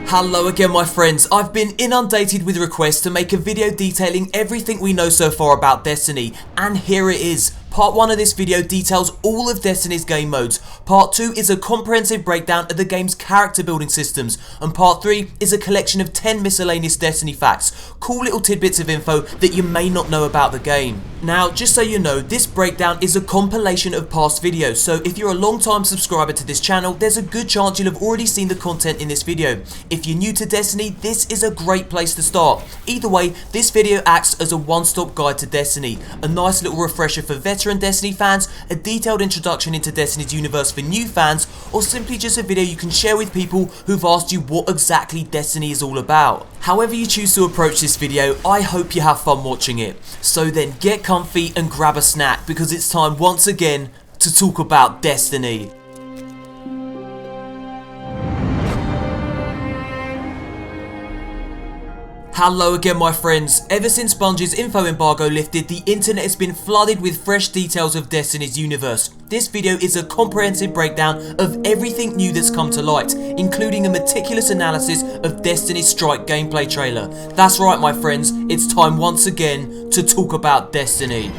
Hello again my friends, I've been inundated with requests to make a video detailing everything we know so far about Destiny, and here it is. Part 1 of this video details all of Destiny's game modes, Part 2 is a comprehensive breakdown of the game's character building systems, and Part 3 is a collection of 10 miscellaneous Destiny facts, cool little tidbits of info that you may not know about the game. Now, just so you know, this breakdown is a compilation of past videos, so if you're a long time subscriber to this channel, there's a good chance you'll have already seen the content in this video. If you're new to Destiny, this is a great place to start. Either way, this video acts as a one-stop guide to Destiny, a nice little refresher for veteran Destiny fans, a detailed introduction into Destiny's universe for new fans, or simply just a video you can share with people who've asked you what exactly Destiny is all about. However you choose to approach this video, I hope you have fun watching it. So then get comfy and grab a snack because it's time once again to talk about Destiny. Hello again my friends, ever since Bungie's info embargo lifted, the internet has been flooded with fresh details of Destiny's universe. This video is a comprehensive breakdown of everything new that's come to light, including a meticulous analysis of Destiny's Strike gameplay trailer. That's right my friends, it's time once again to talk about Destiny.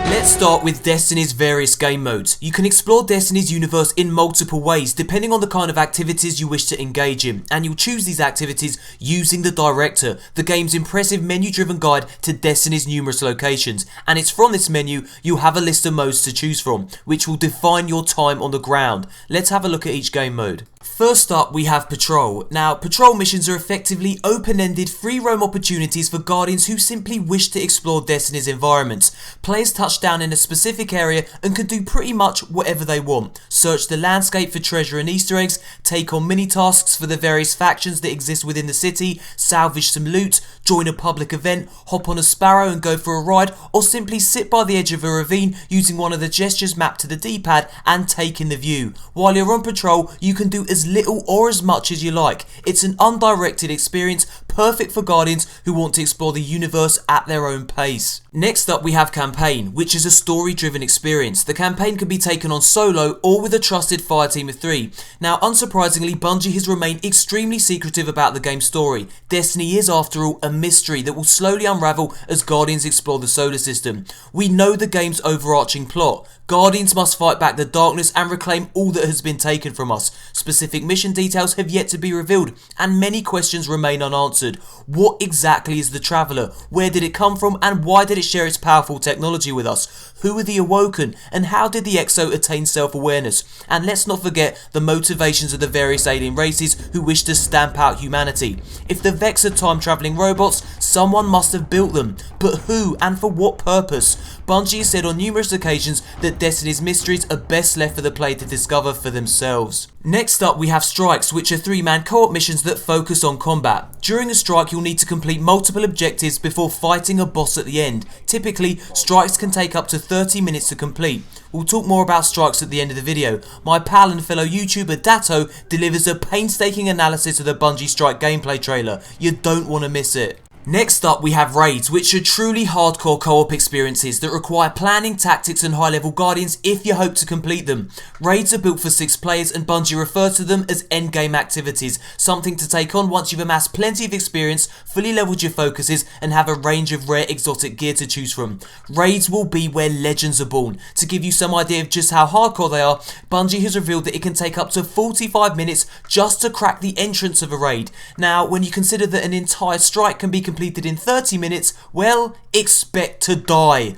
Let's start with Destiny's various game modes. You can explore Destiny's universe in multiple ways depending on the kind of activities you wish to engage in, and you'll choose these activities using the Director, the game's impressive menu-driven guide to Destiny's numerous locations, and it's from this menu you'll have a list of modes to choose from, which will define your time on the ground. Let's have a look at each game mode. First up we have Patrol. Now, Patrol missions are effectively open-ended free roam opportunities for Guardians who simply wish to explore Destiny's environments. Players touch down in a specific area and can do pretty much whatever they want. Search the landscape for treasure and Easter eggs, take on mini-tasks for the various factions that exist within the city, salvage some loot, join a public event, hop on a Sparrow and go for a ride, or simply sit by the edge of a ravine using one of the gestures mapped to the D-pad and take in the view. While you're on patrol, you can do as little or as much as you like. It's an undirected experience, perfect for Guardians who want to explore the universe at their own pace. Next up we have Campaign, which is a story-driven experience. The campaign can be taken on solo or with a trusted fire team of 3. Now, unsurprisingly, Bungie has remained extremely secretive about the game's story. Destiny is, after all, a mystery that will slowly unravel as Guardians explore the solar system. We know the game's overarching plot. Guardians must fight back the darkness and reclaim all that has been taken from us. Specific mission details have yet to be revealed, and many questions remain unanswered. What exactly is the Traveller? Where did it come from, and why did it share its powerful technology with us? Who are the Awoken, and how did the Exo attain self-awareness? And let's not forget the motivations of the various alien races who wish to stamp out humanity. If the Vex are time-travelling robots, someone must have built them. But who, and for what purpose? Bungie has said on numerous occasions that Destiny's mysteries are best left for the player to discover for themselves. Next up we have Strikes, which are 3-man co-op missions that focus on combat. During a strike you'll need to complete multiple objectives before fighting a boss at the end. Typically, strikes can take up to 30 minutes to complete. We'll talk more about strikes at the end of the video. My pal and fellow YouTuber Datto delivers a painstaking analysis of the Bungie Strike gameplay trailer. You don't want to miss it. Next up we have Raids, which are truly hardcore co-op experiences that require planning, tactics and high-level Guardians if you hope to complete them. Raids are built for 6 players and Bungie refers to them as endgame activities, something to take on once you've amassed plenty of experience, fully leveled your focuses and have a range of rare exotic gear to choose from. Raids will be where legends are born. To give you some idea of just how hardcore they are, Bungie has revealed that it can take up to 45 minutes just to crack the entrance of a raid. Now, when you consider that an entire strike can be completed in 30 minutes, well, expect to die.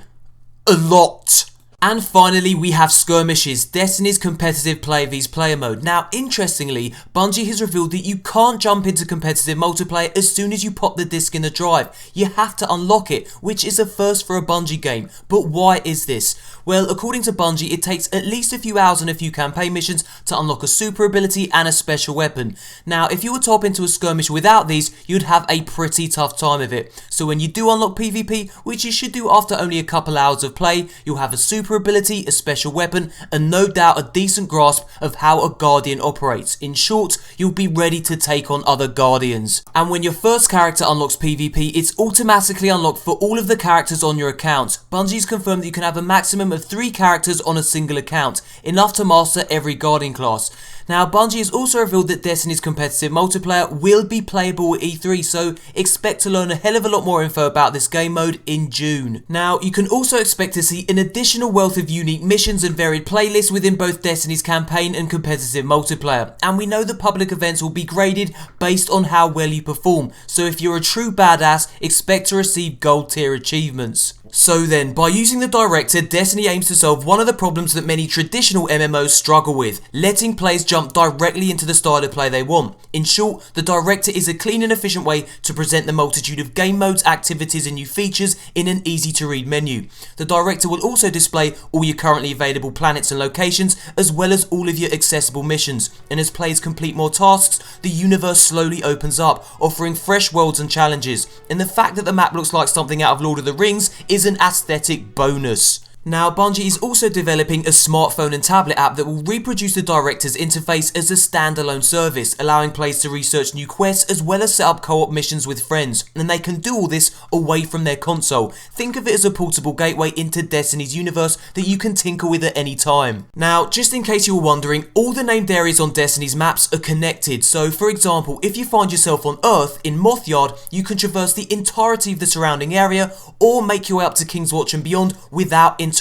A lot. And finally we have Skirmishes, Destiny's competitive play vs player mode. Now interestingly, Bungie has revealed that you can't jump into competitive multiplayer as soon as you pop the disc in the drive. You have to unlock it, which is a first for a Bungie game. But why is this? Well, according to Bungie, it takes at least a few hours and a few campaign missions to unlock a super ability and a special weapon. Now if you were to hop into a skirmish without these, you'd have a pretty tough time of it. So when you do unlock PvP, which you should do after only a couple hours of play, you'll have a super super ability, a special weapon, and no doubt a decent grasp of how a Guardian operates. In short, you'll be ready to take on other Guardians. And when your first character unlocks PvP, it's automatically unlocked for all of the characters on your account. Bungie's confirmed that you can have a maximum of 3 characters on a single account, enough to master every Guardian class. Now, Bungie has also revealed that Destiny's competitive multiplayer will be playable at E3, so expect to learn a hell of a lot more info about this game mode in June. Now, you can also expect to see an additional wealth of unique missions and varied playlists within both Destiny's campaign and competitive multiplayer, and we know the public events will be graded based on how well you perform, so if you're a true badass, expect to receive gold tier achievements. So then, by using the Director, Destiny aims to solve one of the problems that many traditional MMOs struggle with, letting players jump directly into the style of play they want. In short, the Director is a clean and efficient way to present the multitude of game modes, activities and new features in an easy to read menu. The Director will also display all your currently available planets and locations, as well as all of your accessible missions, and as players complete more tasks, the universe slowly opens up, offering fresh worlds and challenges, and the fact that the map looks like something out of Lord of the Rings is an aesthetic bonus. Now, Bungie is also developing a smartphone and tablet app that will reproduce the Director's interface as a standalone service, allowing players to research new quests as well as set up co-op missions with friends, and they can do all this away from their console. Think of it as a portable gateway into Destiny's universe that you can tinker with at any time. Now, just in case you were wondering, all the named areas on Destiny's maps are connected, so for example, if you find yourself on Earth in Moth Yard, you can traverse the entirety of the surrounding area or make your way up to King's Watch and beyond without interruption.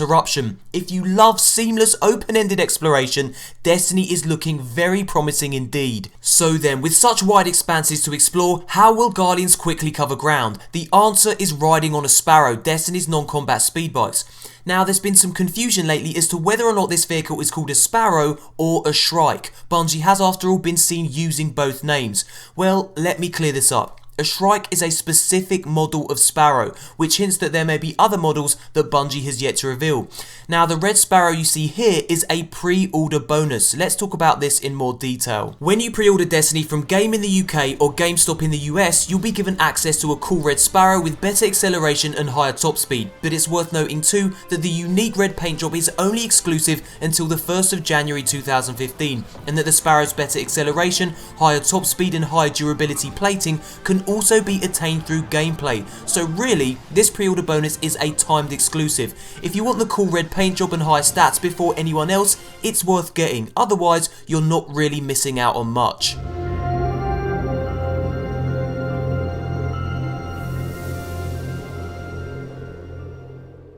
If you love seamless open-ended exploration, Destiny is looking very promising indeed. So then, with such wide expanses to explore, how will Guardians quickly cover ground? The answer is riding on a Sparrow, Destiny's non-combat speed bikes. Now, there's been some confusion lately as to whether or not this vehicle is called a Sparrow or a Shrike. Bungie has after all been seen using both names. Well, let me clear this up. A Shrike is a specific model of Sparrow, which hints that there may be other models that Bungie has yet to reveal. Now, the red Sparrow you see here is a pre-order bonus. Let's talk about this in more detail. When you pre-order Destiny from Game in the UK or GameStop in the US, you'll be given access to a cool red Sparrow with better acceleration and higher top speed. But it's worth noting too that the unique red paint job is only exclusive until the 1st of January 2015, and that the Sparrow's better acceleration, higher top speed and higher durability plating can also be attained through gameplay. So really, this pre-order bonus is a timed exclusive. If you want the cool red paint job and higher stats before anyone else, it's worth getting. Otherwise, you're not really missing out on much.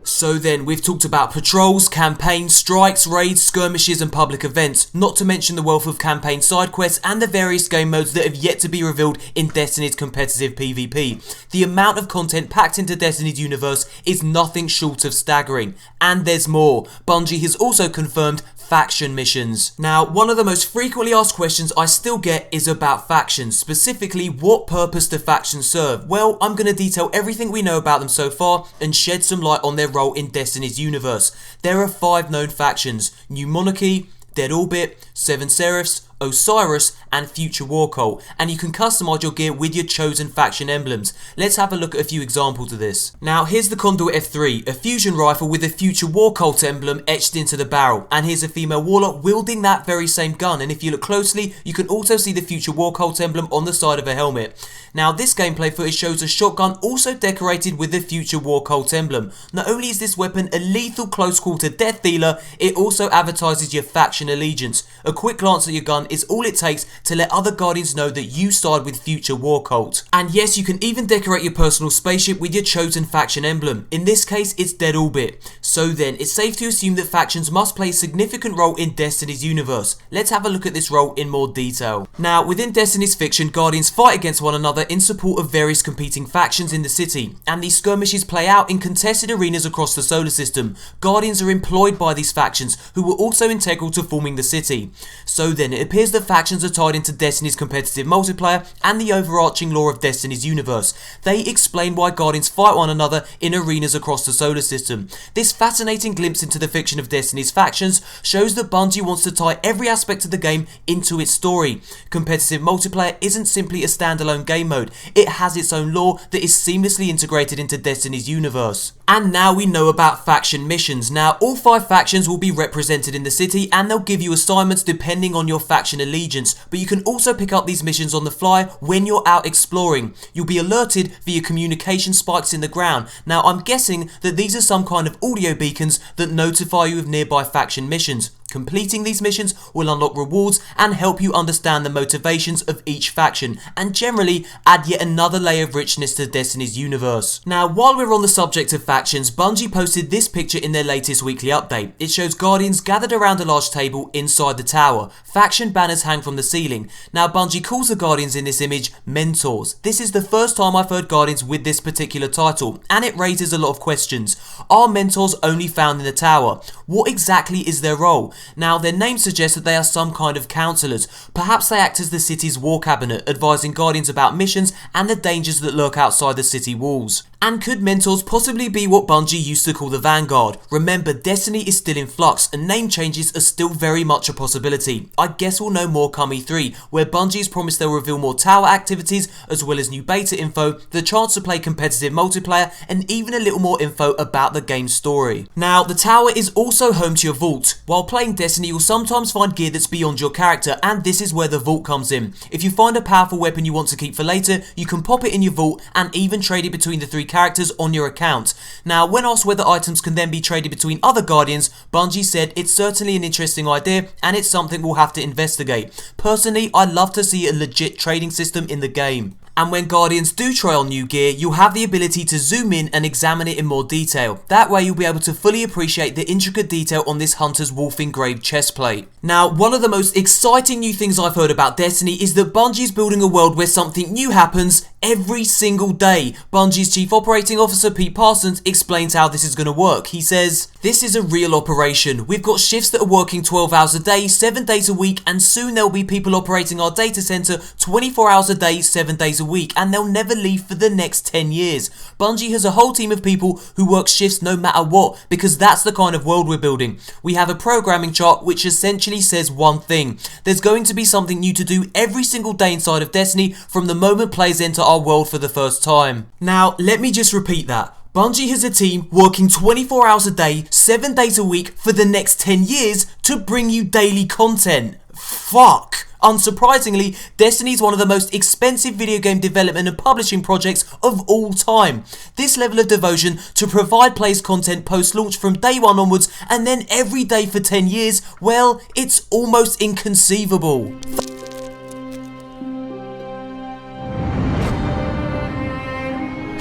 So then, we've talked about patrols, campaigns, strikes, raids, skirmishes and public events, not to mention the wealth of campaign side quests and the various game modes that have yet to be revealed in Destiny's competitive PvP. The amount of content packed into Destiny's universe is nothing short of staggering. And there's more. Bungie has also confirmed faction missions. Now, one of the most frequently asked questions I still get is about factions, specifically what purpose do factions serve? Well, I'm going to detail everything we know about them so far and shed some light on their role in Destiny's universe. There are 5 known factions: New Monarchy, Dead Orbit, Seven Seraphs, Osiris and Future War Cult, and you can customize your gear with your chosen faction emblems. Let's have a look at a few examples of this. Now, here's the Conduit F3, a fusion rifle with a Future War Cult emblem etched into the barrel, and here's a female warlock wielding that very same gun, and if you look closely you can also see the Future War Cult emblem on the side of a helmet. Now, this gameplay footage shows a shotgun also decorated with the Future War Cult emblem. Not only is this weapon a lethal close quarter death dealer, it also advertises your faction allegiance. A quick glance at your gun is all it takes to let other Guardians know that you side with Future War Cult. And yes, you can even decorate your personal spaceship with your chosen faction emblem. In this case, it's Dead Orbit. So then, it's safe to assume that factions must play a significant role in Destiny's universe. Let's have a look at this role in more detail. Now, within Destiny's fiction, Guardians fight against one another in support of various competing factions in the city, and these skirmishes play out in contested arenas across the solar system. Guardians are employed by these factions, who were also integral to forming the city. So then, it appears appears that factions are tied into Destiny's competitive multiplayer and the overarching lore of Destiny's universe. They explain why Guardians fight one another in arenas across the solar system. This fascinating glimpse into the fiction of Destiny's factions shows that Bungie wants to tie every aspect of the game into its story. Competitive multiplayer isn't simply a standalone game mode, it has its own lore that is seamlessly integrated into Destiny's universe. And now we know about faction missions. Now all 5 factions will be represented in the city and they'll give you assignments depending on your faction allegiance, but you can also pick up these missions on the fly when you're out exploring. You'll be alerted via communication spikes in the ground. Now I'm guessing that these are some kind of audio beacons that notify you of nearby faction missions. Completing these missions will unlock rewards and help you understand the motivations of each faction, and generally add yet another layer of richness to Destiny's universe. Now while we're on the subject of factions, Bungie posted this picture in their latest weekly update. It shows Guardians gathered around a large table inside the tower. Faction banners hang from the ceiling. Now Bungie calls the Guardians in this image mentors. This is the first time I've heard Guardians with this particular title, and it raises a lot of questions. Are mentors only found in the tower? What exactly is their role? Now their name suggests that they are some kind of counsellors. Perhaps they act as the city's war cabinet, advising Guardians about missions and the dangers that lurk outside the city walls. And could mentors possibly be what Bungie used to call the Vanguard? Remember, Destiny is still in flux and name changes are still very much a possibility. I guess we'll know more come E3, where Bungie has promised they'll reveal more tower activities as well as new beta info, the chance to play competitive multiplayer, and even a little more info about the game's story. Now the tower is also home to your vault. While playing Destiny you'll sometimes find gear that's beyond your character, and this is where the vault comes in. If you find a powerful weapon you want to keep for later, you can pop it in your vault and even trade it between the 3 characters on your account. Now when asked whether items can then be traded between other Guardians, Bungie said it's certainly an interesting idea and it's something we'll have to investigate. Personally, I'd love to see a legit trading system in the game. And when Guardians do try on new gear, you'll have the ability to zoom in and examine it in more detail. That way you'll be able to fully appreciate the intricate detail on this Hunter's wolf engraved chestplate. Now, one of the most exciting new things I've heard about Destiny is that Bungie's building a world where something new happens every single day. Bungie's Chief Operating Officer Pete Parsons explains how this is going to work. He says, "This is a real operation. We've got shifts that are working 12 hours a day, 7 days a week, and soon there'll be people operating our data center 24 hours a day, 7 days a week, and they'll never leave for the next 10 years. Bungie has a whole team of people who work shifts no matter what, because that's the kind of world we're building. We have a programming chart which essentially says one thing. There's going to be something new to do every single day inside of Destiny from the moment players enter our world for the first time." Now, let me just repeat that. Bungie has a team working 24 hours a day, 7 days a week for the next 10 years to bring you daily content. Fuck. Unsurprisingly, Destiny is one of the most expensive video game development and publishing projects of all time. This level of devotion to provide players content post-launch from day 1 onwards and then every day for 10 years, well, it's almost inconceivable.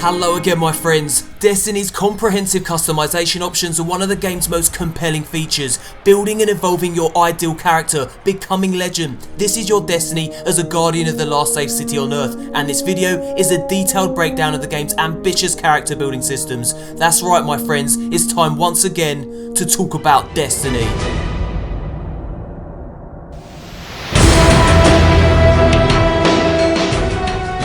Hello again my friends. Destiny's comprehensive customization options are one of the game's most compelling features, building and evolving your ideal character, becoming legend. This is your Destiny as a guardian of the last safe city on Earth, and this video is a detailed breakdown of the game's ambitious character building systems. That's right my friends, it's time once again to talk about Destiny.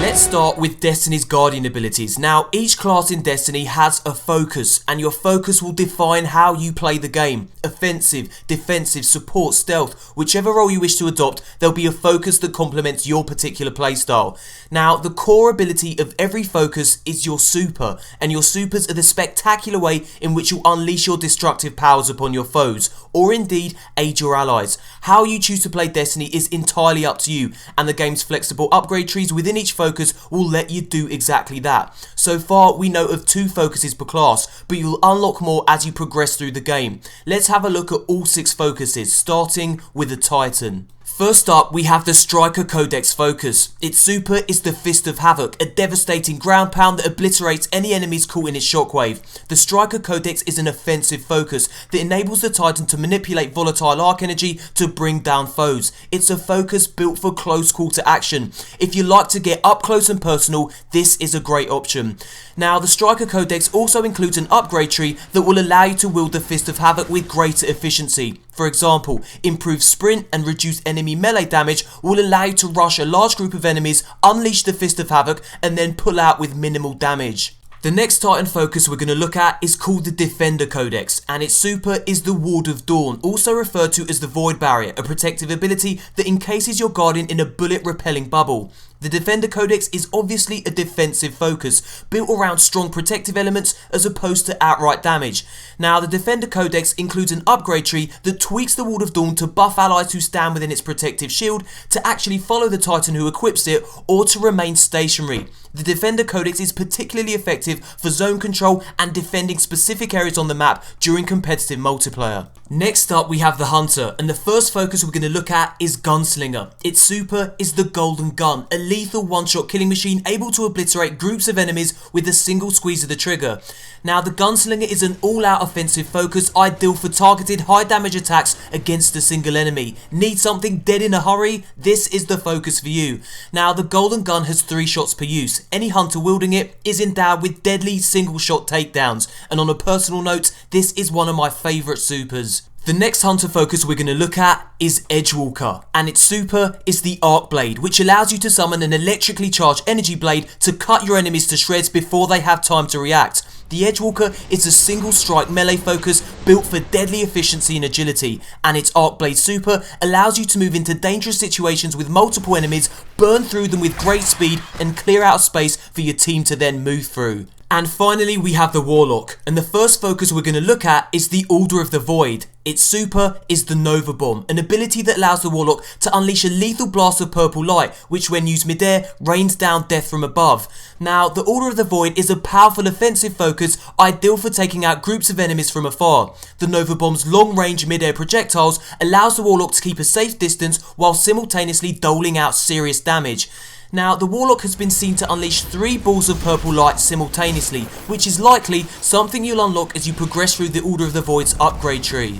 Let's start with Destiny's Guardian abilities. Now, each class in Destiny has a focus, and your focus will define how you play the game. Offensive, defensive, support, stealth, whichever role you wish to adopt, there'll be a focus that complements your particular playstyle. Now, the core ability of every focus is your super, and your supers are the spectacular way in which you unleash your destructive powers upon your foes, or indeed aid your allies. How you choose to play Destiny is entirely up to you, and the game's flexible upgrade trees within each focus will let you do exactly that. So far we know of 2 focuses per class, but you'll unlock more as you progress through the game. Let's have a look at all 6 focuses, starting with the Titan. First up, we have the Striker Codex focus. Its super is the Fist of Havoc, a devastating ground pound that obliterates any enemies caught in its shockwave. The Striker Codex is an offensive focus that enables the Titan to manipulate volatile arc energy to bring down foes. It's a focus built for close quarter action. If you like to get up close and personal, this is a great option. Now, the Striker Codex also includes an upgrade tree that will allow you to wield the Fist of Havoc with greater efficiency. For example, improved sprint and reduced enemy melee damage will allow you to rush a large group of enemies, unleash the Fist of Havoc, and then pull out with minimal damage. The next Titan focus we're going to look at is called the Defender Codex, and its super is the Ward of Dawn, also referred to as the Void Barrier, a protective ability that encases your guardian in a bullet-repelling bubble. The Defender Codex is obviously a defensive focus, built around strong protective elements as opposed to outright damage. Now, the Defender Codex includes an upgrade tree that tweaks the Ward of Dawn to buff allies who stand within its protective shield, to actually follow the Titan who equips it, or to remain stationary. The Defender Codex is particularly effective for zone control and defending specific areas on the map during competitive multiplayer. Next up we have the Hunter, and the first focus we're going to look at is Gunslinger. Its super is the Golden Gun, a lethal one-shot killing machine able to obliterate groups of enemies with a single squeeze of the trigger. Now, the Gunslinger is an all-out offensive focus ideal for targeted high damage attacks against a single enemy. Need something dead in a hurry? This is the focus for you. Now, the Golden Gun has 3 shots per use. Any hunter wielding it is endowed with deadly single shot takedowns, and on a personal note, this is one of my favourite supers. The next hunter focus we're going to look at is Edgewalker, and its super is the Arc Blade, which allows you to summon an electrically charged energy blade to cut your enemies to shreds before they have time to react. The Edgewalker is a single strike melee focus built for deadly efficiency and agility, and its Arc Blade super allows you to move into dangerous situations with multiple enemies, burn through them with great speed, and clear out space for your team to then move through. And finally we have the Warlock, and the first focus we're going to look at is the Order of the Void. Its super is the Nova Bomb, an ability that allows the Warlock to unleash a lethal blast of purple light, which when used mid-air, rains down death from above. Now, the Order of the Void is a powerful offensive focus ideal for taking out groups of enemies from afar. The Nova Bomb's long-range mid-air projectiles allows the Warlock to keep a safe distance while simultaneously doling out serious damage. Now, the Warlock has been seen to unleash 3 balls of purple light simultaneously, which is likely something you'll unlock as you progress through the Order of the Void's upgrade tree.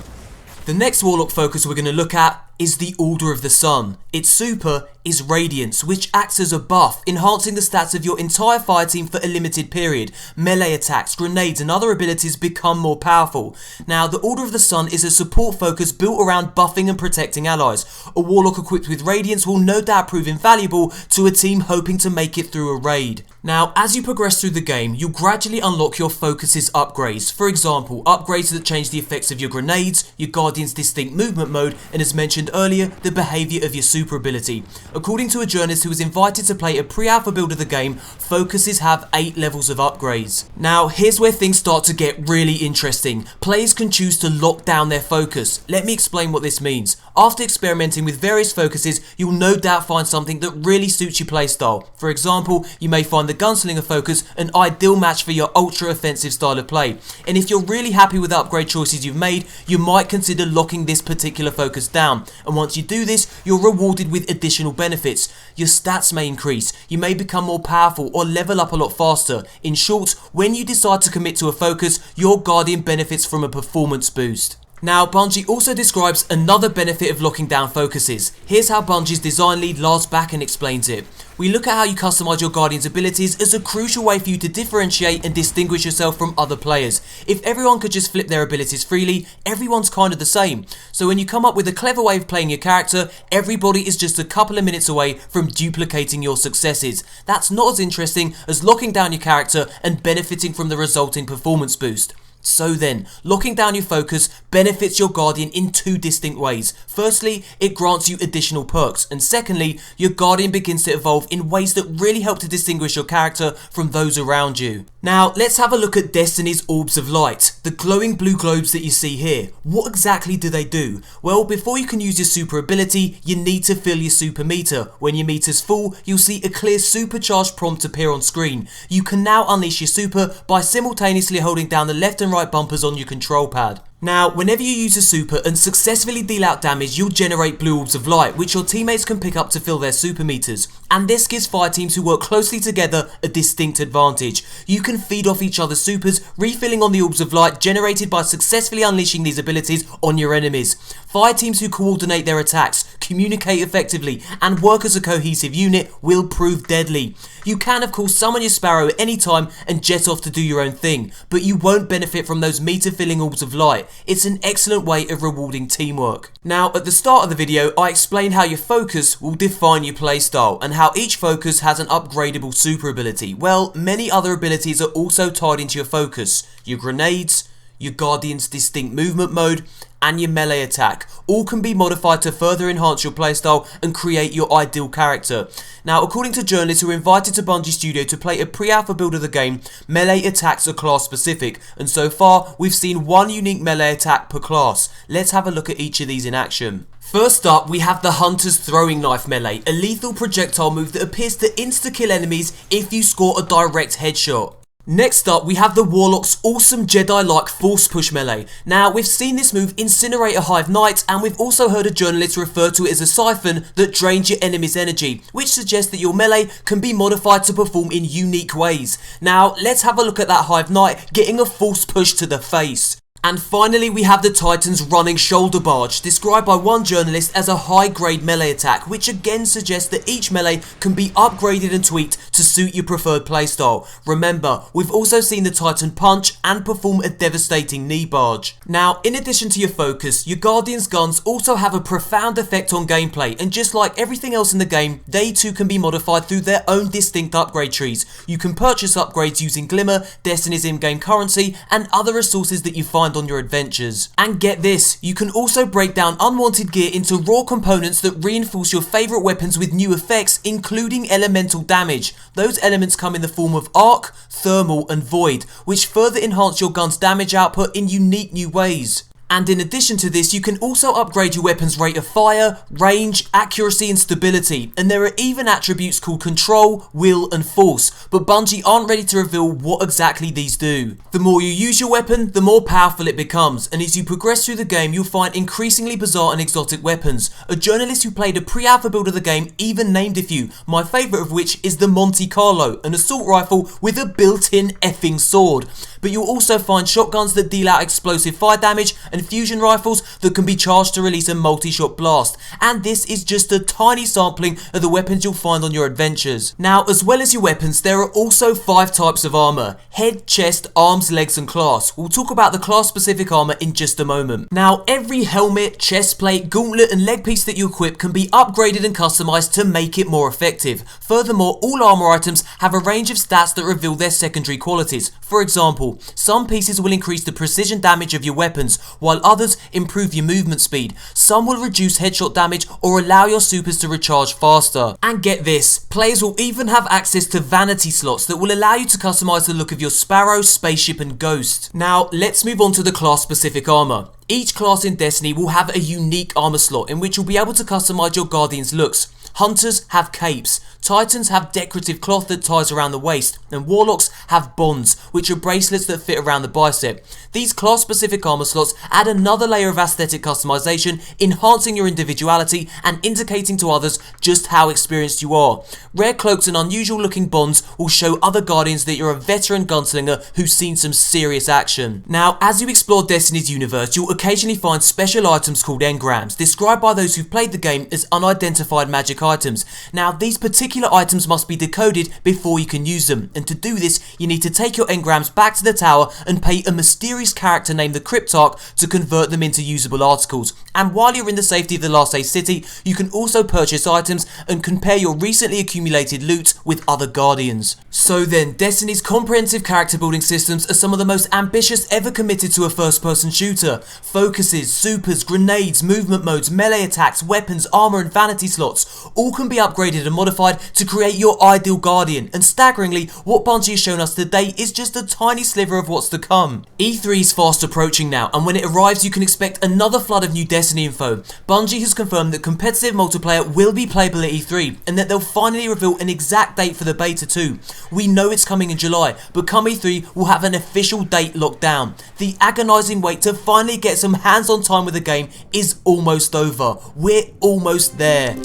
The next Warlock focus we're going to look at is the Order of the Sun. Its super is Radiance, which acts as a buff, enhancing the stats of your entire fire team for a limited period. Melee attacks, grenades and other abilities become more powerful. Now, the Order of the Sun is a support focus built around buffing and protecting allies. A Warlock equipped with Radiance will no doubt prove invaluable to a team hoping to make it through a raid. Now, as you progress through the game, you'll gradually unlock your focus's upgrades. For example, upgrades that change the effects of your grenades, your Guardian's distinct movement mode, and as mentioned earlier, the behaviour of your super ability. According to a journalist who was invited to play a pre-alpha build of the game, focuses have 8 levels of upgrades. Now, here's where things start to get really interesting. Players can choose to lock down their focus. Let me explain what this means. After experimenting with various focuses, you'll no doubt find something that really suits your playstyle. For example, you may find the Gunslinger focus an ideal match for your ultra offensive style of play. And if you're really happy with the upgrade choices you've made, you might consider locking this particular focus down. And once you do this, you're rewarded with additional benefits. Your stats may increase, you may become more powerful or level up a lot faster. In short, when you decide to commit to a focus, your Guardian benefits from a performance boost. Now, Bungie also describes another benefit of locking down focuses. Here's how Bungie's design lead Lars Backen explains it. We look at how you customize your Guardian's abilities as a crucial way for you to differentiate and distinguish yourself from other players. If everyone could just flip their abilities freely, everyone's kind of the same. So when you come up with a clever way of playing your character, everybody is just a couple of minutes away from duplicating your successes. That's not as interesting as locking down your character and benefiting from the resulting performance boost. So then, locking down your focus benefits your Guardian in 2 distinct ways. Firstly, it grants you additional perks, and secondly, your Guardian begins to evolve in ways that really help to distinguish your character from those around you. Now, let's have a look at Destiny's Orbs of Light, the glowing blue globes that you see here. What exactly do they do? Well, before you can use your super ability, you need to fill your super meter. When your meter's full, you'll see a clear supercharged prompt appear on screen. You can now unleash your super by simultaneously holding down the left and right bumpers on your control pad. Now, whenever you use a super and successfully deal out damage, you'll generate blue orbs of light, which your teammates can pick up to fill their super meters. And this gives fire teams who work closely together a distinct advantage. You can feed off each other's supers, refilling on the orbs of light generated by successfully unleashing these abilities on your enemies. Fire teams who coordinate their attacks communicate effectively, and work as a cohesive unit will prove deadly. You can of course summon your Sparrow at any time and jet off to do your own thing, but you won't benefit from those meter-filling orbs of light. It's an excellent way of rewarding teamwork. Now, at the start of the video, I explained how your focus will define your playstyle, and how each focus has an upgradable super ability. Well, many other abilities are also tied into your focus. Your grenades, your Guardian's distinct movement mode, and your melee attack all can be modified to further enhance your playstyle and create your ideal character. Now, according to journalists who were invited to Bungie Studio to play a pre-alpha build of the game, melee attacks are class specific, and so far we've seen one unique melee attack per class. Let's have a look at each of these in action. First up, we have the Hunter's Throwing Knife Melee, a lethal projectile move that appears to insta-kill enemies if you score a direct headshot. Next up, we have the Warlock's awesome Jedi-like Force Push Melee. Now, we've seen this move incinerate a Hive Knight, and we've also heard a journalist refer to it as a siphon that drains your enemy's energy, which suggests that your melee can be modified to perform in unique ways. Now, let's have a look at that Hive Knight getting a Force Push to the face. And finally, we have the Titan's Running Shoulder Barge, described by one journalist as a high-grade melee attack, which again suggests that each melee can be upgraded and tweaked to suit your preferred playstyle. Remember, we've also seen the Titan punch and perform a devastating knee barge. Now, in addition to your focus, your Guardian's guns also have a profound effect on gameplay, and just like everything else in the game, they too can be modified through their own distinct upgrade trees. You can purchase upgrades using Glimmer, Destiny's in-game currency, and other resources that you find on your adventures. And get this, you can also break down unwanted gear into raw components that reinforce your favourite weapons with new effects, including elemental damage. Those elements come in the form of arc, thermal and void, which further enhance your gun's damage output in unique new ways. And in addition to this, you can also upgrade your weapon's rate of fire, range, accuracy and stability, and there are even attributes called control, will and force, but Bungie aren't ready to reveal what exactly these do. The more you use your weapon, the more powerful it becomes, and as you progress through the game, you'll find increasingly bizarre and exotic weapons. A journalist who played a pre-alpha build of the game even named a few, my favourite of which is the Monte Carlo, an assault rifle with a built-in effing sword. But you'll also find shotguns that deal out explosive fire damage and fusion rifles that can be charged to release a multi-shot blast. And this is just a tiny sampling of the weapons you'll find on your adventures. Now, as well as your weapons, there are also 5 types of armor: head, chest, arms, legs and class. We'll talk about the class specific armor in just a moment. Now, every helmet, chest plate, gauntlet and leg piece that you equip can be upgraded and customized to make it more effective. Furthermore, all armor items have a range of stats that reveal their secondary qualities. For example, some pieces will increase the precision damage of your weapons, while others improve your movement speed. Some will reduce headshot damage or allow your supers to recharge faster. And get this, players will even have access to vanity slots that will allow you to customize the look of your Sparrow, Spaceship and Ghost. Now, let's move on to the class specific armor. Each class in Destiny will have a unique armor slot in which you'll be able to customize your Guardian's looks. Hunters have capes, Titans have decorative cloth that ties around the waist, and Warlocks have bonds, which are bracelets that fit around the bicep. These class specific armor slots add another layer of aesthetic customization, enhancing your individuality and indicating to others just how experienced you are. Rare cloaks and unusual looking bonds will show other Guardians that you're a veteran gunslinger who's seen some serious action. Now, as you explore Destiny's universe, you'll occasionally find special items called engrams, described by those who've played the game as unidentified magic items. Now, these particular items must be decoded before you can use them, and to do this, you need to take your engrams back to the tower and pay a mysterious character named the Cryptarch to convert them into usable articles. And while you're in the safety of the Last Day City, you can also purchase items and compare your recently accumulated loot with other Guardians. So then, Destiny's comprehensive character building systems are some of the most ambitious ever committed to a first-person shooter. Focuses, supers, grenades, movement modes, melee attacks, weapons, armor and vanity slots all can be upgraded and modified to create your ideal Guardian, and staggeringly, what Bungie has shown us today is just a tiny sliver of what's to come. E3 is fast approaching now, and when it arrives you can expect another flood of new Destiny info. Bungie has confirmed that competitive multiplayer will be playable at E3, and that they'll finally reveal an exact date for the beta too. We know it's coming in July, but come E3 we'll have an official date locked down. The agonising wait to finally get some hands-on time with the game is almost over. We're almost there.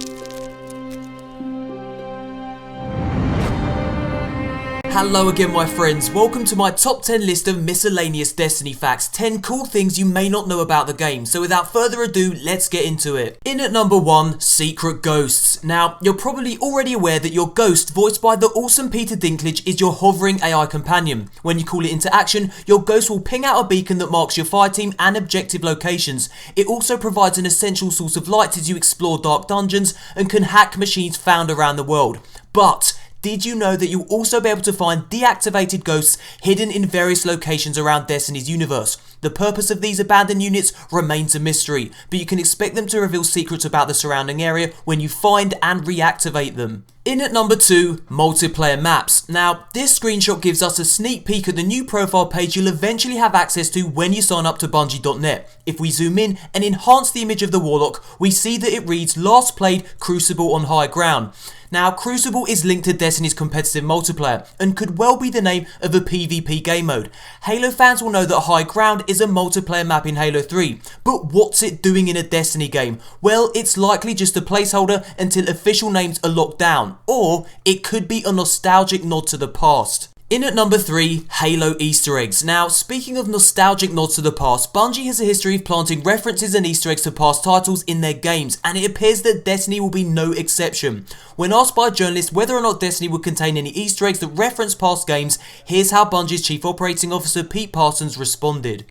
Hello again my friends, welcome to my top 10 list of miscellaneous Destiny facts, 10 cool things you may not know about the game, so without further ado, let's get into it. In at number 1, secret ghosts. Now, you're probably already aware that your ghost, voiced by the awesome Peter Dinklage, is your hovering AI companion. When you call it into action, your ghost will ping out a beacon that marks your fireteam and objective locations. It also provides an essential source of light as you explore dark dungeons and can hack machines found around the world. But did you know that you'll also be able to find deactivated ghosts hidden in various locations around Destiny's universe? The purpose of these abandoned units remains a mystery, but you can expect them to reveal secrets about the surrounding area when you find and reactivate them. In at number 2, multiplayer maps. Now, this screenshot gives us a sneak peek at the new profile page you'll eventually have access to when you sign up to Bungie.net. If we zoom in and enhance the image of the Warlock, we see that it reads last played Crucible on High Ground. Now, Crucible is linked to Destiny's competitive multiplayer and could well be the name of a PvP game mode. Halo fans will know that High Ground is a multiplayer map in Halo 3, but what's it doing in a Destiny game? Well, it's likely just a placeholder until official names are locked down, or it could be a nostalgic nod to the past. In at number 3, Halo Easter eggs. Now, speaking of nostalgic nods to the past, Bungie has a history of planting references and Easter eggs to past titles in their games, and it appears that Destiny will be no exception. When asked by a journalist whether or not Destiny would contain any Easter eggs that reference past games, here's how Bungie's Chief Operating Officer Pete Parsons responded.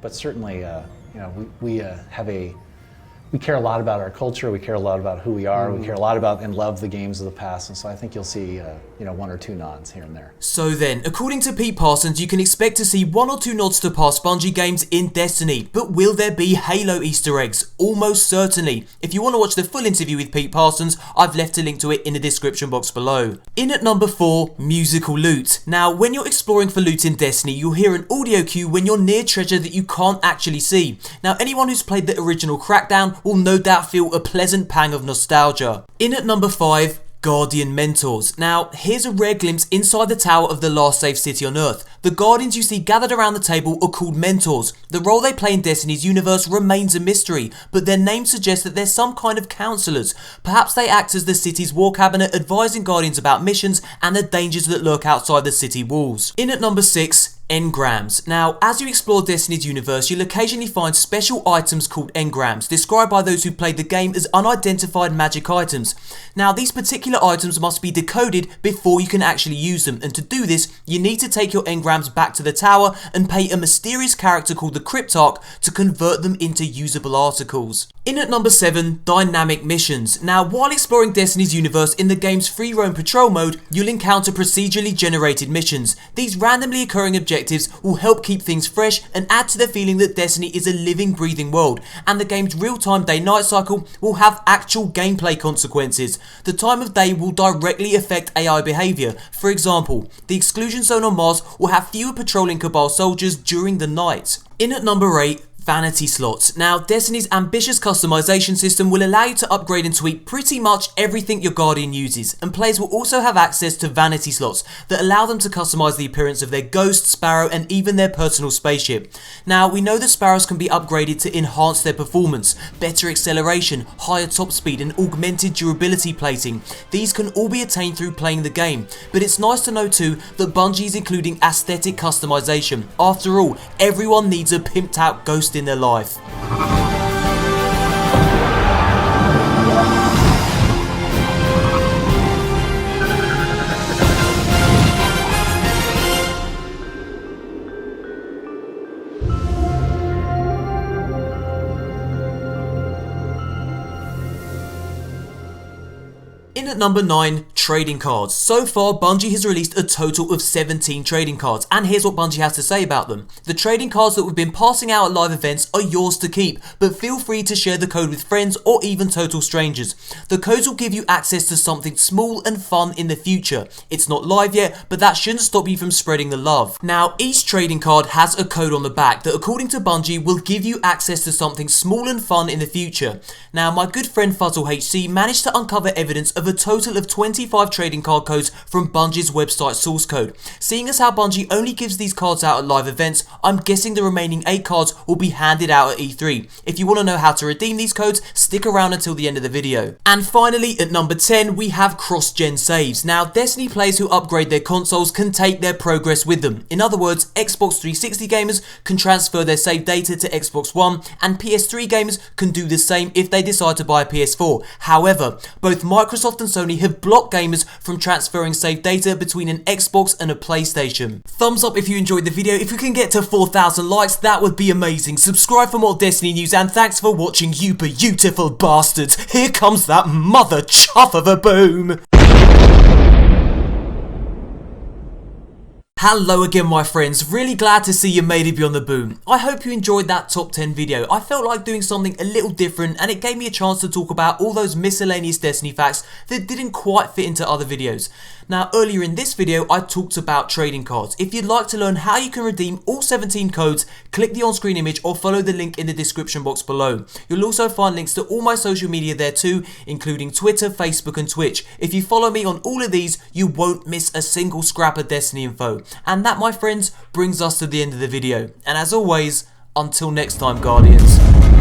But certainly, we care a lot about our culture. We care a lot about who we are. We care a lot about and love the games of the past, and so I think you'll see, one or two nods here and there. So then, according to Pete Parsons, you can expect to see 1 or 2 nods to past Bungie games in Destiny. But will there be Halo Easter eggs? Almost certainly. If you want to watch the full interview with Pete Parsons, I've left a link to it in the description box below. In at number 4, musical loot. Now, when you're exploring for loot in Destiny, you'll hear an audio cue when you're near treasure that you can't actually see. Now, anyone who's played the original Crackdown will no doubt feel a pleasant pang of nostalgia. In at number 5, Guardian Mentors. Now, here's a rare glimpse inside the tower of the last safe city on Earth. The Guardians you see gathered around the table are called Mentors. The role they play in Destiny's universe remains a mystery, but their name suggests that they're some kind of counsellors. Perhaps they act as the city's war cabinet, advising Guardians about missions and the dangers that lurk outside the city walls. In at number 6, engrams. Now, as you explore Destiny's universe, you'll occasionally find special items called engrams, described by those who played the game as unidentified magic items. Now, these particular items must be decoded before you can actually use them, and to do this, you need to take your engrams back to the tower and pay a mysterious character called the Cryptarch to convert them into usable articles. In at number 7, dynamic missions. Now, while exploring Destiny's universe in the game's free roam patrol mode, you'll encounter procedurally generated missions. These randomly occurring objectives will help keep things fresh and add to the feeling that Destiny is a living, breathing world, and the game's real-time day-night cycle will have actual gameplay consequences. The time of day will directly affect AI behaviour. For example, the exclusion zone on Mars will have fewer patrolling Cabal soldiers during the night. In at number 8, vanity slots. Now, Destiny's ambitious customization system will allow you to upgrade and tweak pretty much everything your Guardian uses, and players will also have access to vanity slots that allow them to customize the appearance of their Ghost, Sparrow, and even their personal spaceship. Now, we know that Sparrows can be upgraded to enhance their performance, better acceleration, higher top speed, and augmented durability plating. These can all be attained through playing the game, but it's nice to know too that Bungie is including aesthetic customization. After all, everyone needs a pimped out Ghost in their life. In at number 9, trading cards. So far, Bungie has released a total of 17 trading cards, and here's what Bungie has to say about them. The trading cards that we've been passing out at live events are yours to keep, but feel free to share the code with friends or even total strangers. The codes will give you access to something small and fun in the future. It's not live yet, but that shouldn't stop you from spreading the love. Now, each trading card has a code on the back that, according to Bungie, will give you access to something small and fun in the future. Now, my good friend Fuzzle HC managed to uncover evidence of a a total of 25 trading card codes from Bungie's website source code. Seeing as how Bungie only gives these cards out at live events, I'm guessing the remaining 8 cards will be handed out at E3. If you want to know how to redeem these codes, stick around until the end of the video. And finally, at number 10, we have cross-gen saves. Now, Destiny players who upgrade their consoles can take their progress with them. In other words, Xbox 360 gamers can transfer their save data to Xbox One, and PS3 gamers can do the same if they decide to buy a PS4. However, both Microsoft and Sony have blocked gamers from transferring save data between an Xbox and a PlayStation. Thumbs up if you enjoyed the video. If we can get to 4,000 likes, that would be amazing. Subscribe for more Destiny news, and thanks for watching, you beautiful bastards. Here comes that mother chuff of a boom. Hello again, my friends. Really glad to see you made it beyond the boom. I hope you enjoyed that top 10 video. I felt like doing something a little different, and it gave me a chance to talk about all those miscellaneous Destiny facts that didn't quite fit into other videos. Now, earlier in this video, I talked about trading cards. If you'd like to learn how you can redeem all 17 codes, click the on-screen image or follow the link in the description box below. You'll also find links to all my social media there too, including Twitter, Facebook and Twitch. If you follow me on all of these, you won't miss a single scrap of Destiny info. And that, my friends, brings us to the end of the video. And as always, until next time, Guardians.